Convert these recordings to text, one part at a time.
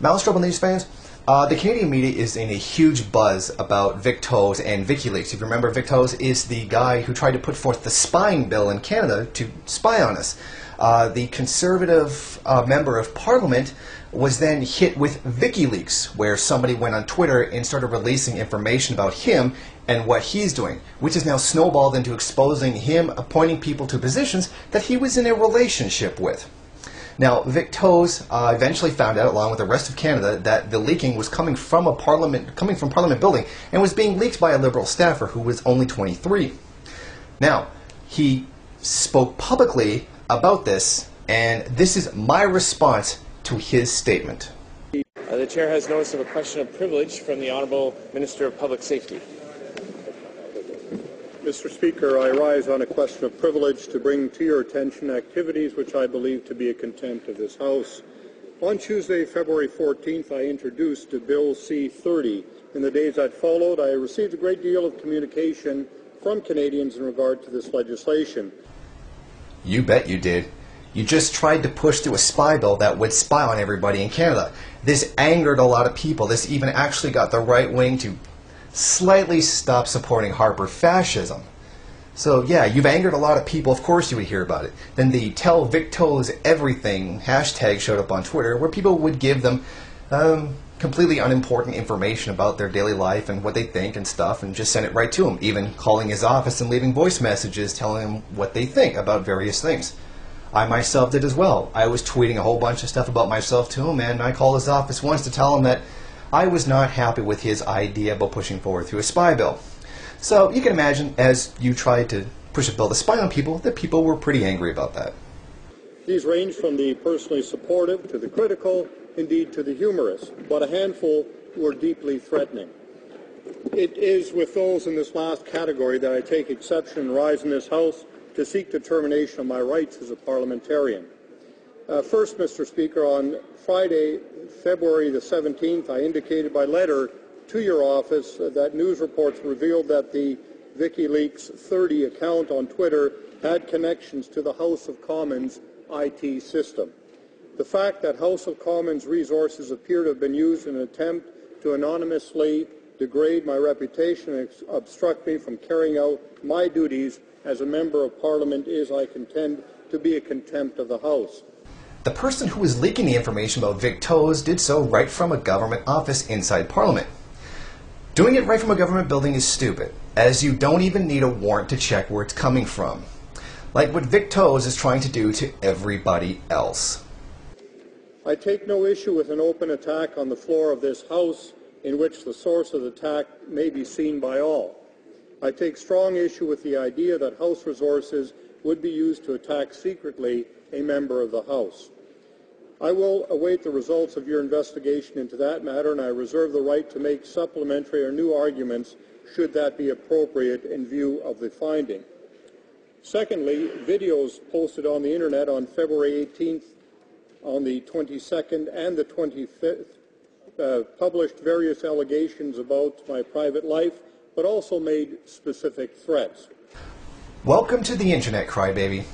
Maoist Rebel News fans, the Canadian media is in a huge buzz about Vic Toews and WikiLeaks. If you remember, Vic Toews is the guy who tried to put forth the spying bill in Canada to spy on us. The Conservative member of Parliament was then hit with WikiLeaks, where somebody went on Twitter and started releasing information about him and what he's doing, which has now snowballed into exposing him appointing people to positions that he was in a relationship with. Now, Vic Toews eventually found out, along with the rest of Canada, that the leaking was coming from Parliament building and was being leaked by a Liberal staffer who was only 23. Now, he spoke publicly about this, and this is my response to his statement. The Chair has notice of a question of privilege from the Honourable Minister of Public Safety. Mr. Speaker, I rise on a question of privilege to bring to your attention activities which I believe to be a contempt of this House. On Tuesday, February 14th, I introduced Bill C-30. In the days that followed, I received a great deal of communication from Canadians in regard to this legislation. You bet you did. You just tried to push through a spy bill that would spy on everybody in Canada. This angered a lot of people. This even actually got the right wing to slightly stop supporting Harper fascism. So yeah, you've angered a lot of people. Of course you would hear about it. Then the Tell Vic Toews Everything hashtag showed up on Twitter, where people would give them completely unimportant information about their daily life and what they think and stuff, and just send it right to him, even calling his office and leaving voice messages telling him what they think about various things. I myself did as well. I was tweeting a whole bunch of stuff about myself to him, and I called his office once to tell him that I was not happy with his idea about pushing forward through a spy bill. So you can imagine, as you tried to push a bill to spy on people, that people were pretty angry about that. These range from the personally supportive to the critical, indeed to the humorous, but a handful were deeply threatening. It is with those in this last category that I take exception and rise in this House to seek determination of my rights as a parliamentarian. First, Mr. Speaker, on Friday, February the 17th, I indicated by letter to your office that news reports revealed that the WikiLeaks 30 account on Twitter had connections to the House of Commons IT system. The fact that House of Commons resources appear to have been used in an attempt to anonymously degrade my reputation and obstruct me from carrying out my duties as a member of Parliament is, I contend, to be a contempt of the House. The person who was leaking the information about Vic Toews did so right from a government office inside Parliament. Doing it right from a government building is stupid, as you don't even need a warrant to check where it's coming from, like what Vic Toews is trying to do to everybody else. I take no issue with an open attack on the floor of this House in which the source of the attack may be seen by all. I take strong issue with the idea that House resources would be used to attack secretly a member of the House. I will await the results of your investigation into that matter, and I reserve the right to make supplementary or new arguments should that be appropriate in view of the finding. Secondly, videos posted on the Internet on February 18th, on the 22nd and the 25th published various allegations about my private life, but also made specific threats. Welcome to the Internet, crybaby.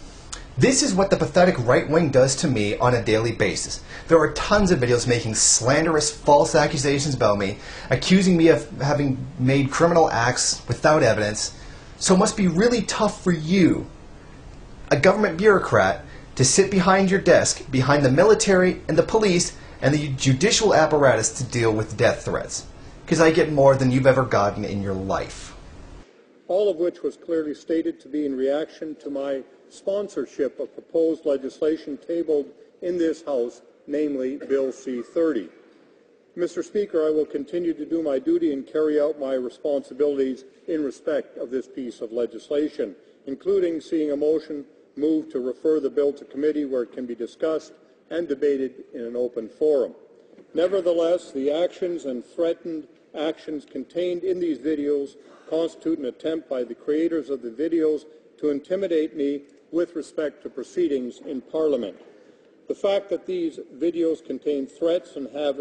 This is what the pathetic right wing does to me on a daily basis. There are tons of videos making slanderous, false accusations about me, accusing me of having made criminal acts without evidence. So it must be really tough for you, a government bureaucrat, to sit behind your desk, behind the military and the police and the judicial apparatus to deal with death threats. Because I get more than you've ever gotten in your life. All of which was clearly stated to be in reaction to my sponsorship of proposed legislation tabled in this House, namely Bill C-30. Mr. Speaker, I will continue to do my duty and carry out my responsibilities in respect of this piece of legislation, including seeing a motion moved to refer the bill to committee where it can be discussed and debated in an open forum. Nevertheless, the actions and threatened actions contained in these videos constitute an attempt by the creators of the videos to intimidate me with respect to proceedings in Parliament. The fact that these videos contain threats and have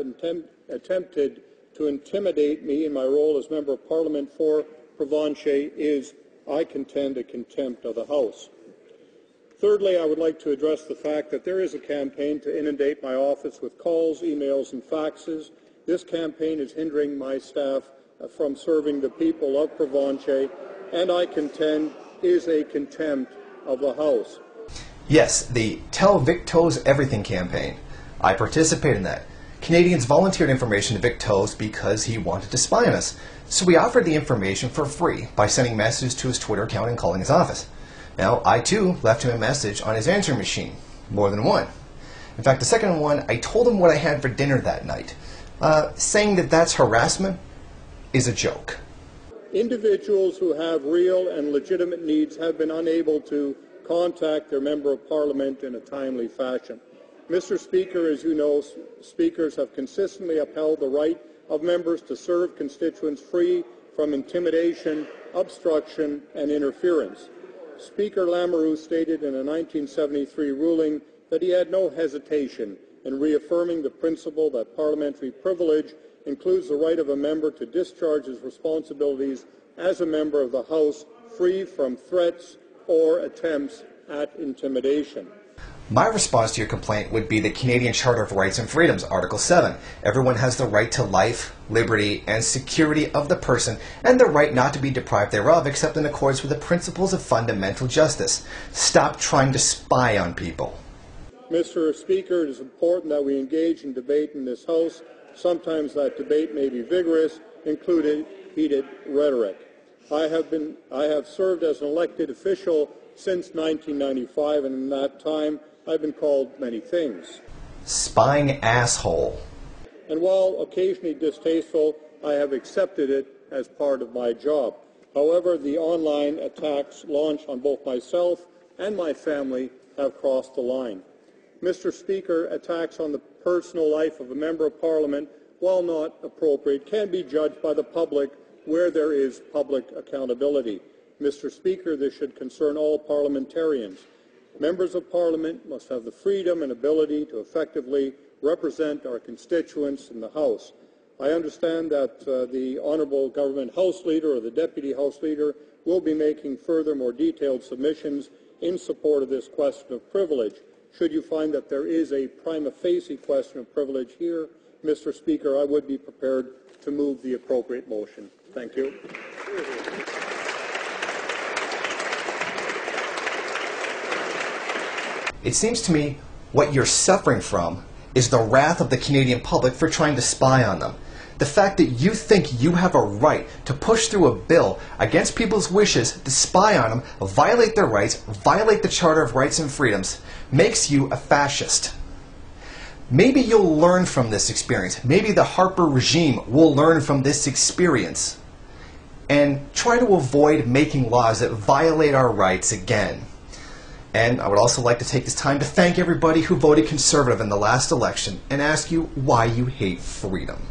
attempted to intimidate me in my role as Member of Parliament for Provencher is, I contend, a contempt of the House. Thirdly, I would like to address the fact that there is a campaign to inundate my office with calls, emails, and faxes. This campaign is hindering my staff from serving the people of Provencher, and I contend is a contempt of the House. Yes, the Tell Vic Toews Everything campaign. I participated in that. Canadians volunteered information to Vic Toews because he wanted to spy on us. So we offered the information for free by sending messages to his Twitter account and calling his office. Now, I too left him a message on his answering machine. More than one. In fact, the second one, I told him what I had for dinner that night. Saying that that's harassment is a joke. Individuals who have real and legitimate needs have been unable to contact their Member of Parliament in a timely fashion. Mr. Speaker, as you know, speakers have consistently upheld the right of members to serve constituents free from intimidation, obstruction, and interference. Speaker Lamoureux stated in a 1973 ruling that he had no hesitation in reaffirming the principle that parliamentary privilege includes the right of a member to discharge his responsibilities as a member of the House free from threats or attempts at intimidation. My response to your complaint would be the Canadian Charter of Rights and Freedoms, Article 7. Everyone has the right to life, liberty, and security of the person, and the right not to be deprived thereof except in accordance with the principles of fundamental justice. Stop trying to spy on people. Mr. Speaker, it is important that we engage in debate in this House. Sometimes that debate may be vigorous, including heated rhetoric. I have served as an elected official since 1995, and in that time I've been called many things. Spying asshole. And while occasionally distasteful, I have accepted it as part of my job. However, the online attacks launched on both myself and my family have crossed the line. Mr. Speaker, attacks on the personal life of a Member of Parliament, while not appropriate, can be judged by the public where there is public accountability. Mr. Speaker, this should concern all parliamentarians. Members of Parliament must have the freedom and ability to effectively represent our constituents in the House. I understand that the Honourable Government House Leader or the Deputy House Leader will be making further, more detailed submissions in support of this question of privilege. Should you find that there is a prima facie question of privilege here, Mr. Speaker, I would be prepared to move the appropriate motion. Thank you. It seems to me what you're suffering from is the wrath of the Canadian public for trying to spy on them. The fact that you think you have a right to push through a bill against people's wishes to spy on them, violate their rights, violate the Charter of Rights and Freedoms, makes you a fascist. Maybe you'll learn from this experience. Maybe the Harper regime will learn from this experience and try to avoid making laws that violate our rights again. And I would also like to take this time to thank everybody who voted Conservative in the last election and ask you why you hate freedom.